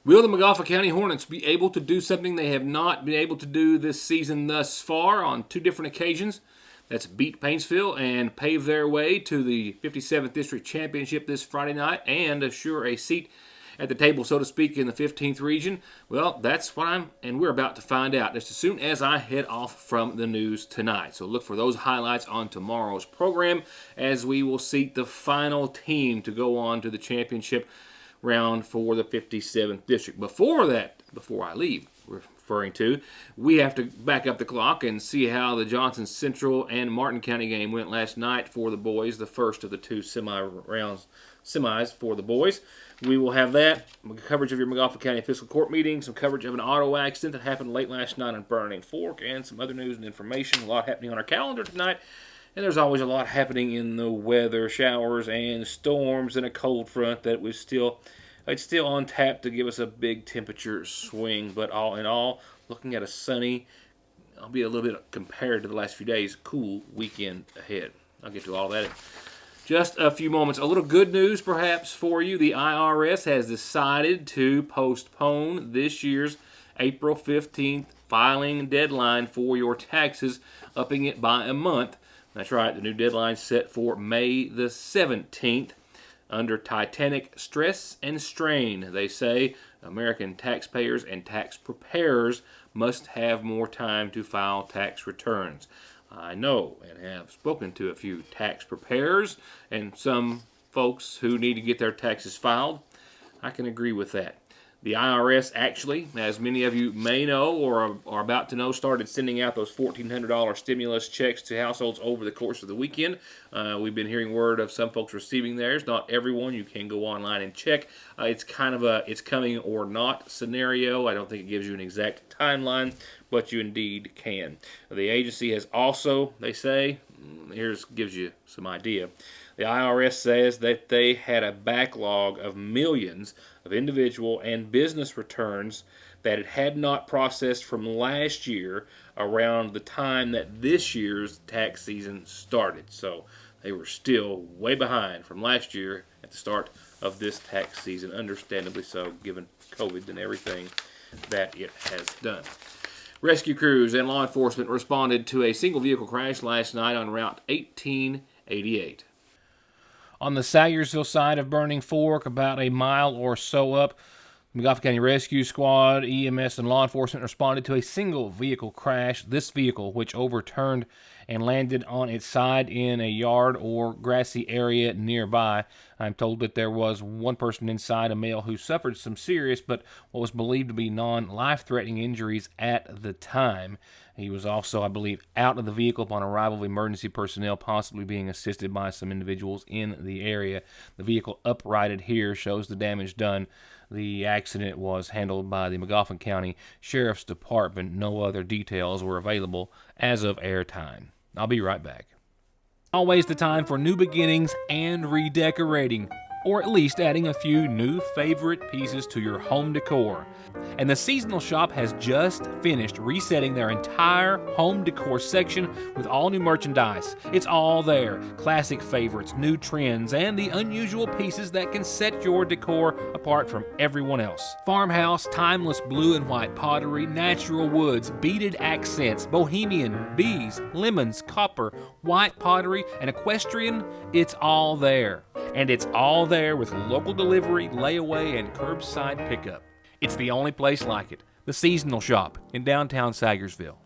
Will the Magafa County Hornets be able to do something they have not been able to do this season thus far on two different occasions? That's beat Paintsville and pave their way to the 57th District Championship this Friday night and assure a seat at the table, so to speak, in the 15th region. Well, that's what we're about to find out just as soon as I head off from the news tonight. So look for those highlights on tomorrow's program as we will seat the final team to go on to the championship round for the 57th District. Before I leave, we have to back up the clock and see how the Johnson Central and Martin County game went last night for the boys, the first of the two semis for the boys. We will have that, coverage of your Magafa County Fiscal Court meeting, some coverage of an auto accident that happened late last night on Burning Fork, and some other news and information. A lot happening on our calendar tonight. And there's always a lot happening in the weather, showers and storms, and a cold front that it's still on tap to give us a big temperature swing. But all in all, looking at a sunny, I'll be a little bit compared to the last few days, cool weekend ahead. I'll get to all that in just a few moments. A little good news perhaps for you. The IRS has decided to postpone this year's April 15th filing deadline for your taxes, upping it by a month. That's right, the new deadline set for May the 17th. Under Titanic stress and strain, they say American taxpayers and tax preparers must have more time to file tax returns. I know and have spoken to a few tax preparers and some folks who need to get their taxes filed. I can agree with that. The IRS actually, as many of you may know or are about to know, started sending out those $1,400 stimulus checks to households over the course of the weekend. We've been hearing word of some folks receiving theirs. Not everyone. You can go online and check. It's kind of it's coming or not scenario. I don't think it gives you an exact timeline, but you indeed can. The agency has also, they say, gives you some idea. The IRS says that they had a backlog of millions of individual and business returns that it had not processed from last year around the time that this year's tax season started. So they were still way behind from last year at the start of this tax season, understandably so, given COVID and everything that it has done. Rescue crews and law enforcement responded to a single vehicle crash last night on Route 1888. On the Sayersville side of Burning Fork, about a mile or so up, Magafa County Rescue Squad, EMS, and law enforcement responded to a single vehicle crash. This vehicle, which overturned and landed on its side in a yard or grassy area nearby. I'm told that there was one person inside, a male, who suffered some serious but what was believed to be non-life-threatening injuries at the time. He was also, I believe, out of the vehicle upon arrival of emergency personnel, possibly being assisted by some individuals in the area. The vehicle uprighted here shows the damage done. The accident was handled by the Magafa County Sheriff's Department. No other details were available as of airtime. I'll be right back. Always the time for new beginnings and redecorating, or at least adding a few new favorite pieces to your home decor. And the Seasonal Shop has just finished resetting their entire home decor section with all new merchandise. It's all there. Classic favorites, new trends, and the unusual pieces that can set your decor apart from everyone else. Farmhouse, timeless blue and white pottery, natural woods, beaded accents, bohemian, bees, lemons, copper, white pottery, and equestrian. It's all there. And it's all there with local delivery, layaway, and curbside pickup. It's the only place like it. The Seasonal Shop in downtown Sayersville.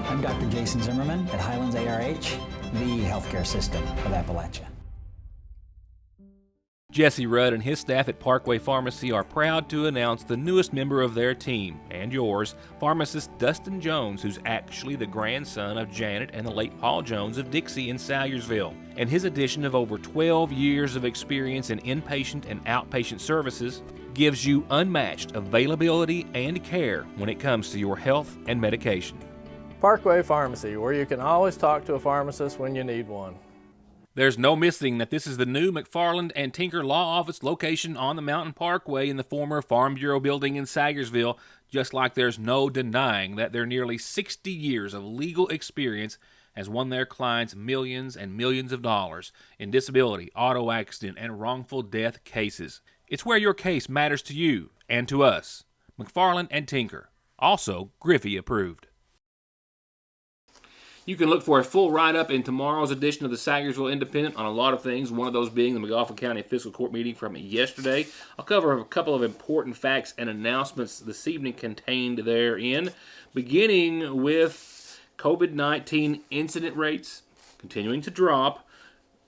I'm Dr. Jason Zimmerman at Highlands ARH, the healthcare system of Appalachia. Jesse Rudd and his staff at Parkway Pharmacy are proud to announce the newest member of their team, and yours, pharmacist Dustin Jones, who's actually the grandson of Janet and the late Paul Jones of Dixie in Sayersville. And his addition of over 12 years of experience in inpatient and outpatient services gives you unmatched availability and care when it comes to your health and medication. Parkway Pharmacy, where you can always talk to a pharmacist when you need one. There's no missing that this is the new McFarland and Tinker Law Office location on the Mountain Parkway in the former Farm Bureau building in Sayersville, just like there's no denying that their nearly 60 years of legal experience has won their clients millions and millions of dollars in disability, auto accident, and wrongful death cases. It's where your case matters to you and to us. McFarland and Tinker, also Griffey approved. You can look for a full write-up in tomorrow's edition of the Sagersville Independent on a lot of things, one of those being the McGoffin County Fiscal Court meeting from yesterday. I'll cover a couple of important facts and announcements this evening contained therein, beginning with COVID-19 incident rates continuing to drop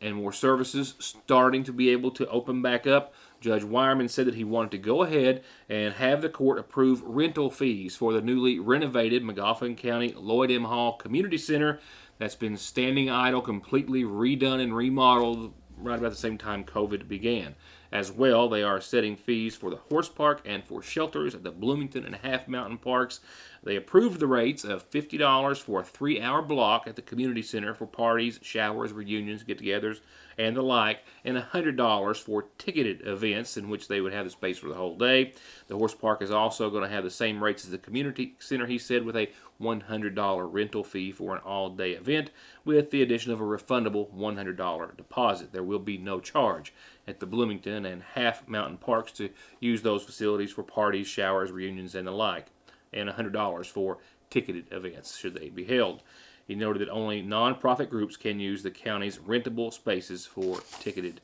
and more services starting to be able to open back up. Judge Wireman said that he wanted to go ahead and have the court approve rental fees for the newly renovated McGoffin County Lloyd M. Hall Community Center that's been standing idle, completely redone and remodeled right about the same time COVID began. As well, they are setting fees for the horse park and for shelters at the Bloomington and Half Mountain parks. They approved the rates of $50 for a 3-hour block at the community center for parties, showers, reunions, get-togethers, and the like, and $100 for ticketed events in which they would have the space for the whole day. The horse park is also going to have the same rates as the community center, he said, with a $100 rental fee for an all-day event, with the addition of a refundable $100 deposit. There will be no charge at the Bloomington and Half Mountain parks to use those facilities for parties, showers, reunions, and the like, and $100 for ticketed events should they be held. He noted that only nonprofit groups can use the county's rentable spaces for ticketed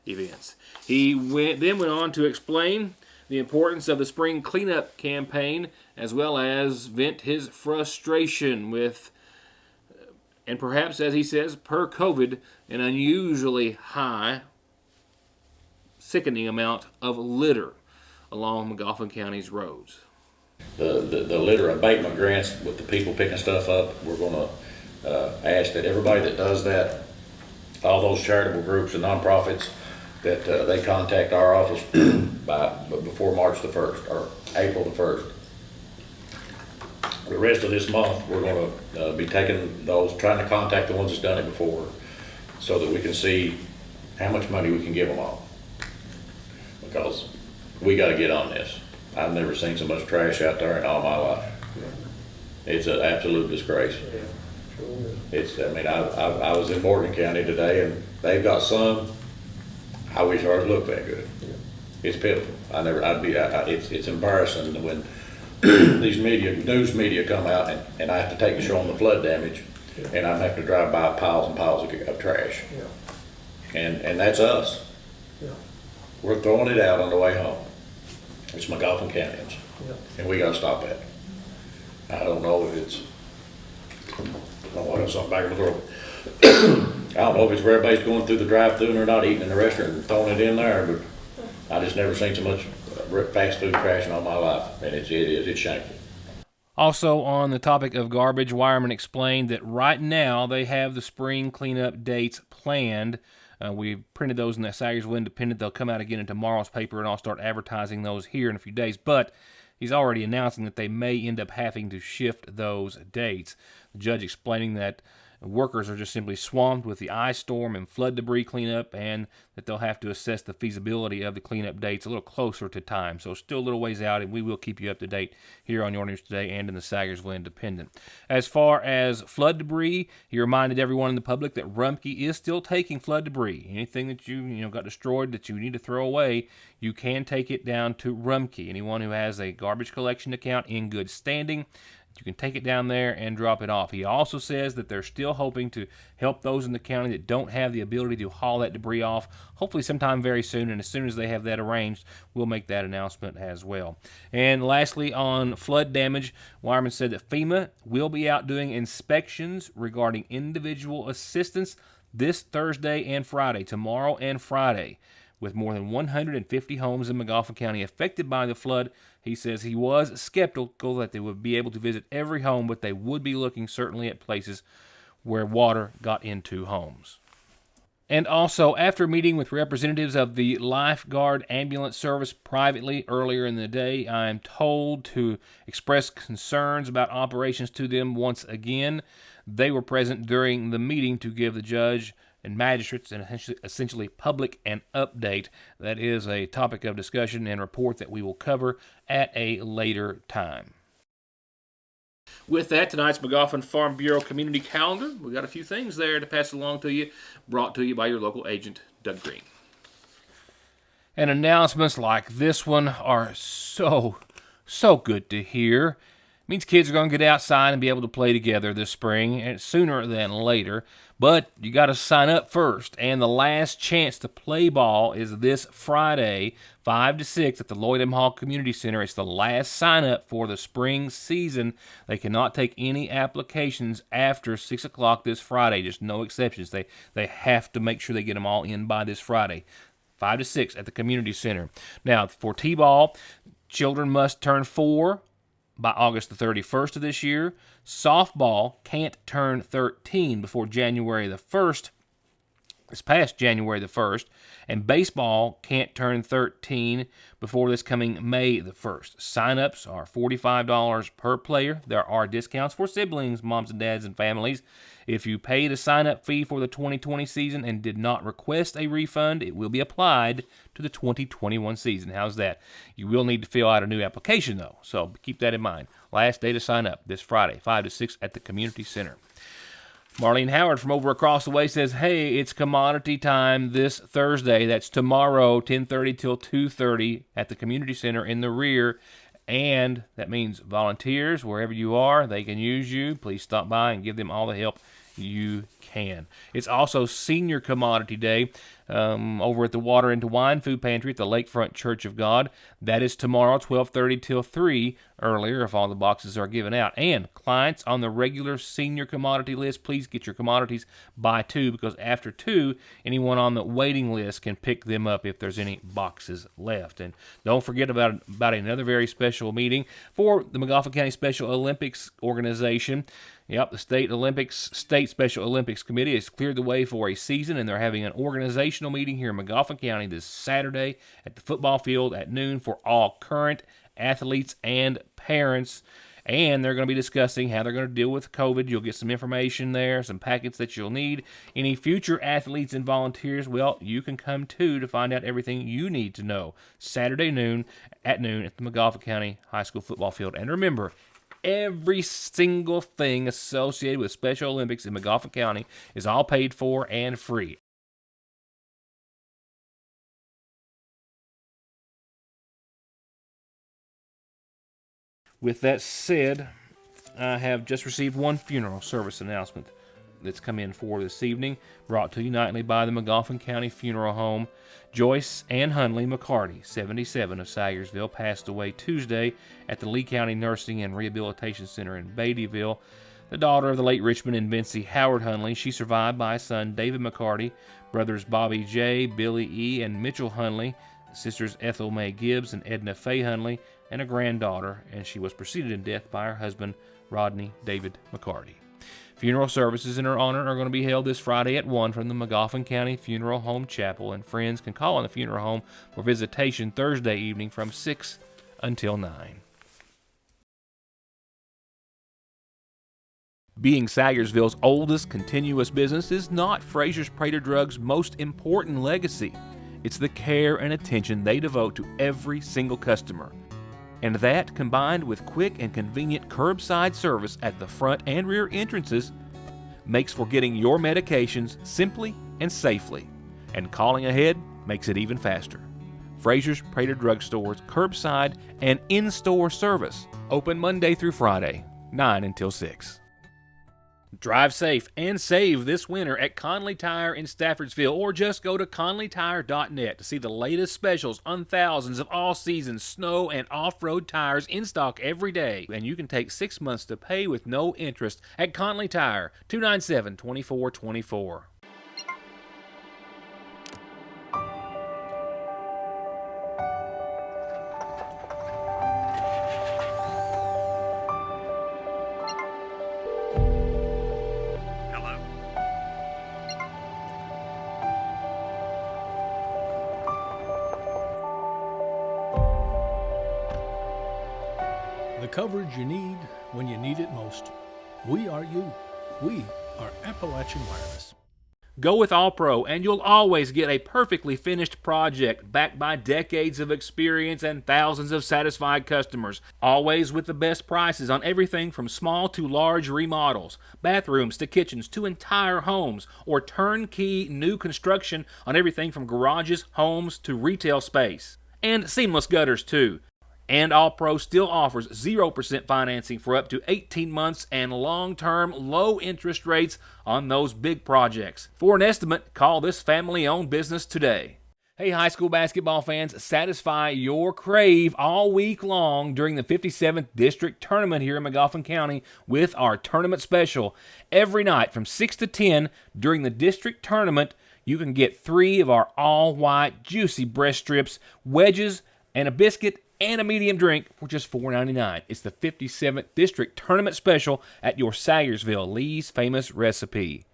events. He then went on to explain the importance of the spring cleanup campaign, as well as vent his frustration with, and perhaps, as he says, per COVID, an unusually high, sickening amount of litter along McGoffin County's roads. The litter abatement grants with the people picking stuff up, we're going to ask that everybody that does that, all those charitable groups and nonprofits, that they contact our office before March the 1st or April the 1st. The rest of this month, we're going to be taking those, trying to contact the ones that's done it before, so that we can see how much money we can give them all. Because we got to get on this. I've never seen so much trash out there in all my life. It's an absolute disgrace. I was in Morgan County today, and they've got some. I wish ours looked that good. It's pitiful. It's embarrassing when these news media come out, and I have to show them the flood damage, and I have to drive by piles and piles of trash. And that's us. We're throwing it out on the way home. It's McGoffin County's, and we got to stop that. I don't know if it's, something back in the throat. I don't know if it's where everybody's going through the drive-thru and they're not eating in the restaurant and throwing it in there, but I just never seen so much fast food trash in all my life, and it's shameful. Also on the topic of garbage, Wireman explained that right now they have the spring cleanup dates planned. We printed those in the Sagersville Independent. They'll come out again in tomorrow's paper, and I'll start advertising those here in a few days. But he's already announcing that they may end up having to shift those dates. The judge explaining that workers are just simply swamped with the ice storm and flood debris cleanup, and that they'll have to assess the feasibility of the cleanup dates a little closer to time. So still a little ways out, and we will keep you up to date here on Your News Today and in the Sagersville Independent. As far as flood debris, he reminded everyone in the public that Rumpke is still taking flood debris. Anything that you got destroyed that you need to throw away, you can take it down to Rumpke. Anyone who has a garbage collection account in good standing, you can take it down there and drop it off. He also says that they're still hoping to help those in the county that don't have the ability to haul that debris off, hopefully sometime very soon, and as soon as they have that arranged, we'll make that announcement as well. And lastly, on flood damage, Wireman said that FEMA will be out doing inspections regarding individual assistance this Thursday and Friday, tomorrow and Friday. With more than 150 homes in McGoffin County affected by the flood, he says he was skeptical that they would be able to visit every home, but they would be looking certainly at places where water got into homes. And also, after meeting with representatives of the Lifeguard Ambulance Service privately earlier in the day, I am told to express concerns about operations to them once again. They were present during the meeting to give the judge and magistrates, and essentially public and update. That is a topic of discussion and report that we will cover at a later time. With that, tonight's McGoffin Farm Bureau Community Calendar. We got a few things there to pass along to you, brought to you by your local agent, Doug Green. And announcements like this one are so good to hear. It means kids are going to get outside and be able to play together this spring, and sooner than later. But you got to sign up first, and the last chance to play ball is this Friday, 5 to 6 at the Lloyd M. Hall Community Center. It's the last sign up for the spring season. They cannot take any applications after 6 o'clock this Friday. Just no exceptions. They have to make sure they get them all in by this Friday. 5 to 6 at the Community Center. Now, for T-ball, children must turn 4 by August the 31st of this year. Softball can't turn 13 before January the 1st, this past January the 1st, and baseball can't turn 13 before this coming May the 1st. Sign-ups are $45 per player. There are discounts for siblings, moms and dads, and families. If you paid a sign-up fee for the 2020 season and did not request a refund, it will be applied to the 2021 season. How's that? You will need to fill out a new application, though, so keep that in mind. Last day to sign up this Friday, 5 to 6 at the Community Center. Marlene Howard from over across the way says, hey, it's commodity time this Thursday. That's tomorrow, 10:30 till 2:30 at the Community Center in the rear. And that means volunteers, wherever you are, they can use you. Please stop by and give them all the help you can. It's also Senior Commodity Day over at the Water into Wine Food Pantry at the Lakefront Church of God. That is tomorrow, 12:30 till 3, earlier if all the boxes are given out. And clients on the regular senior commodity list, please get your commodities by 2, because after 2, anyone on the waiting list can pick them up if there's any boxes left. And don't forget about another very special meeting for the McGoffin County Special Olympics organization. Yep, the State Special Olympics Committee has cleared the way for a season, and they're having an organizational meeting here in McGoffin County this Saturday at the football field at noon for all current athletes and parents. And they're going to be discussing how they're going to deal with COVID. You'll get some information there, some packets that you'll need. Any future athletes and volunteers, well, you can come too to find out everything you need to know. Saturday at noon at the McGoffin County High School football field. And remember, every single thing associated with Special Olympics in McGoffin County is all paid for and free. With that said, I have just received one funeral service announcement that's come in for this evening, brought to you nightly by the McGoffin County Funeral Home. Joyce Ann Hunley McCarty, 77, of Sayersville, passed away Tuesday at the Lee County Nursing and Rehabilitation Center in Beattyville. The daughter of the late Richmond and Vincy Howard Hunley, she survived by a son, David McCarty, brothers Bobby J., Billy E., and Mitchell Hunley, sisters Ethel May Gibbs and Edna Faye Hunley, and a granddaughter, and she was preceded in death by her husband, Rodney David McCarty. Funeral services in her honor are going to be held this Friday at 1 from the McGoffin County Funeral Home Chapel, and friends can call on the funeral home for visitation Thursday evening from 6 until 9. Being Sayersville's oldest continuous business is not Fraser's Prater Drug's most important legacy. It's the care and attention they devote to every single customer. And that, combined with quick and convenient curbside service at the front and rear entrances, makes for getting your medications simply and safely. And calling ahead makes it even faster. Fraser's Prater Drug Store's curbside and in-store service, open Monday through Friday, 9 until 6. Drive safe and save this winter at Conley Tire in Staffordsville, or just go to conleytire.net to see the latest specials on thousands of all-season snow and off-road tires in stock every day. And you can take 6 months to pay with no interest at Conley Tire, 297-2424. The coverage you need when you need it most. We are you. We are Appalachian Wireless. Go with All Pro, and you'll always get a perfectly finished project backed by decades of experience and thousands of satisfied customers. Always with the best prices on everything from small to large remodels, bathrooms to kitchens to entire homes, or turnkey new construction on everything from garages, homes to retail space. And seamless gutters too. And All Pro still offers 0% financing for up to 18 months and long-term low interest rates on those big projects. For an estimate, call this family-owned business today. Hey, high school basketball fans, satisfy your crave all week long during the 57th District Tournament here in Magoffin County with our tournament special. Every night from 6 to 10 during the District Tournament, you can get 3 of our all-white juicy breast strips, wedges, and a biscuit and a medium drink for just $4.99. It's the 57th District Tournament Special at your Sayersville Lee's Famous Recipe.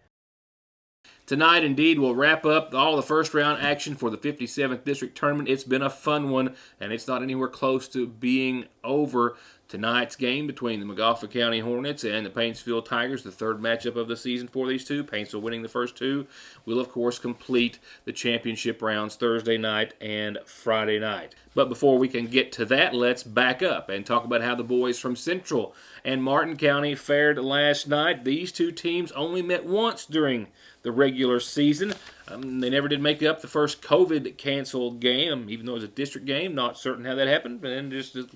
Tonight, indeed, we'll wrap up all the first-round action for the 57th District Tournament. It's been a fun one, and it's not anywhere close to being over. Tonight's game between the Magoffin County Hornets and the Paintsville Tigers, the third matchup of the season for these two, Paintsville winning the first two, will, of course, complete the championship rounds Thursday night and Friday night. But before we can get to that, let's back up and talk about how the boys from Central and Martin County fared last night. These two teams only met once during the regular season. They never did make up the first COVID-canceled game, even though it was a district game. Not certain how that happened, and just a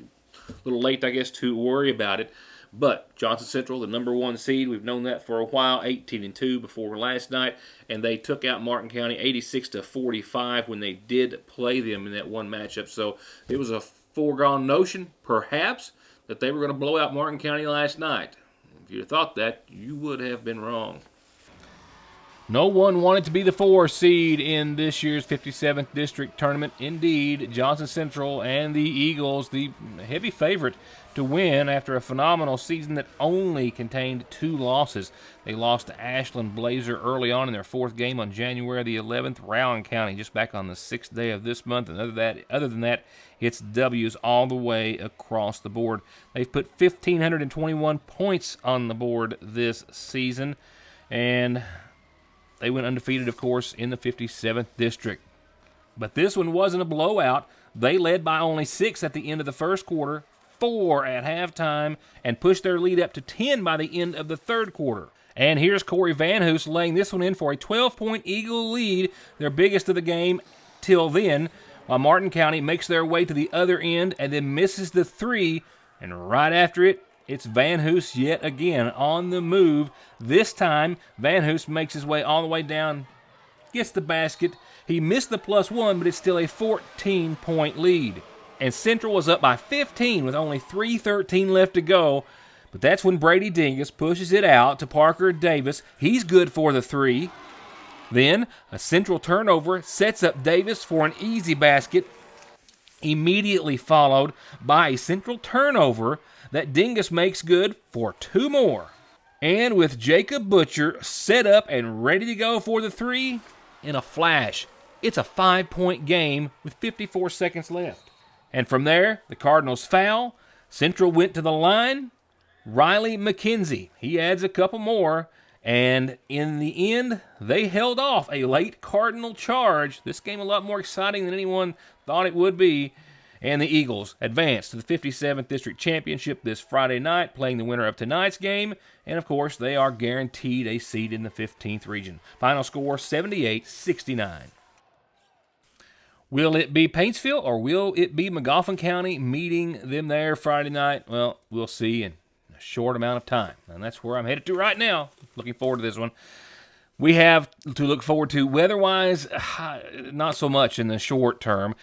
little late, I guess, to worry about it. But Johnson Central, the number 1 seed, we've known that for a while, 18-2 before last night, and they took out Martin County 86-45 when they did play them in that one matchup. So it was a foregone notion, perhaps, that they were going to blow out Martin County last night. If you'd have thought that, you would have been wrong. No one wanted to be the 4 seed in this year's 57th District Tournament. Indeed, Johnson Central and the Eagles, the heavy favorite to win after a phenomenal season that only contained 2 losses. They lost to Ashland Blazer early on in their 4th game on January the 11th. Rowan County just back on the 6th day of this month. And other than that, it's W's all the way across the board. They've put 1,521 points on the board this season, and they went undefeated, of course, in the 57th District. But this one wasn't a blowout. They led by only 6 at the end of the first quarter, 4 at halftime, and pushed their lead up to 10 by the end of the third quarter. And here's Corey Van Hoos laying this one in for a 12-point Eagle lead, their biggest of the game till then, while Martin County makes their way to the other end and then misses the 3, and right after it, it's Van Hoos yet again on the move. This time, Van Hoos makes his way all the way down, gets the basket. He missed the +1, but it's still a 14-point lead. And Central was up by 15 with only 3:13 left to go. But that's when Brady Dingus pushes it out to Parker Davis. He's good for the 3. Then a Central turnover sets up Davis for an easy basket, immediately followed by a Central turnover that Dingus makes good for 2 more. And with Jacob Butcher set up and ready to go for the 3, in a flash, it's a 5-point game with 54 seconds left. And from there, the Cardinals foul. Central went to the line. Riley McKenzie, he adds a couple more. And in the end, they held off a late Cardinal charge. This game a lot more exciting than anyone thought it would be. And the Eagles advance to the 57th District Championship this Friday night, playing the winner of tonight's game. And, of course, they are guaranteed a seat in the 15th region. Final score, 78-69. Will it be Paintsville or will it be Magoffin County meeting them there Friday night? Well, we'll see in a short amount of time. And that's where I'm headed to right now. Looking forward to this one. We have to look forward to weather-wise, not so much in the short term.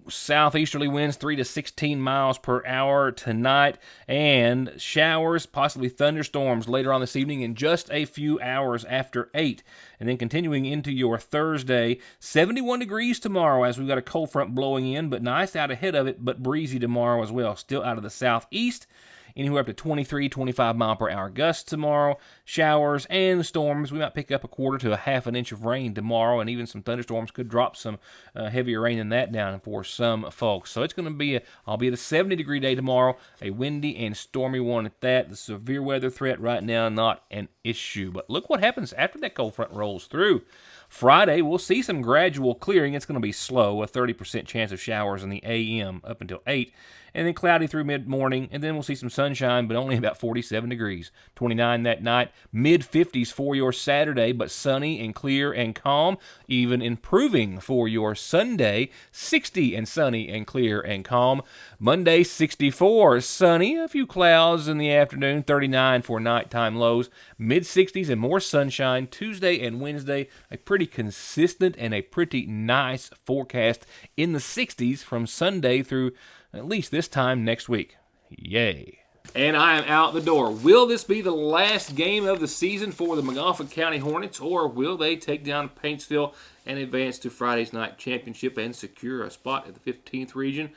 Southeasterly winds 3 to 16 miles per hour tonight, and showers, possibly thunderstorms later on this evening in just a few hours after 8. And then continuing into your Thursday, 71 degrees tomorrow as we've got a cold front blowing in, but nice out ahead of it, but breezy tomorrow as well. Still out of the southeast. Anywhere up to 23, 25 mile per hour gusts tomorrow. showers and storms. We might pick up a quarter to a half an inch of rain tomorrow, and even some thunderstorms could drop some heavier rain than that down for some folks. So it's going to be I'll be at a 70-degree day tomorrow, a windy and stormy one at that. The severe weather threat right now not an issue. But look what happens after that cold front rolls through. Friday, we'll see some gradual clearing. It's going to be slow, a 30% chance of showers in the a.m. up until 8, and then cloudy through mid-morning, and then we'll see some sunshine, but only about 47 degrees. 29 that night, mid-50s for your Saturday, but sunny and clear and calm, even improving for your Sunday, 60 and sunny and clear and calm. Monday, 64, sunny, a few clouds in the afternoon, 39 for nighttime lows, mid-60s and more sunshine. Tuesday and Wednesday, a pretty consistent and a pretty nice forecast in the 60s from Sunday through at least this time next week. Yay. And I am out the door. Will this be the last game of the season for the Montgomery County Hornets, or will they take down Paintsville and advance to Friday's night championship and secure a spot at the 15th region?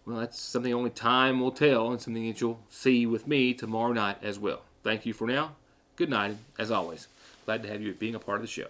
Well, that's something only time will tell, and something that you'll see with me tomorrow night as well. Thank you for now. Good night, as always. Glad to have you being a part of the show.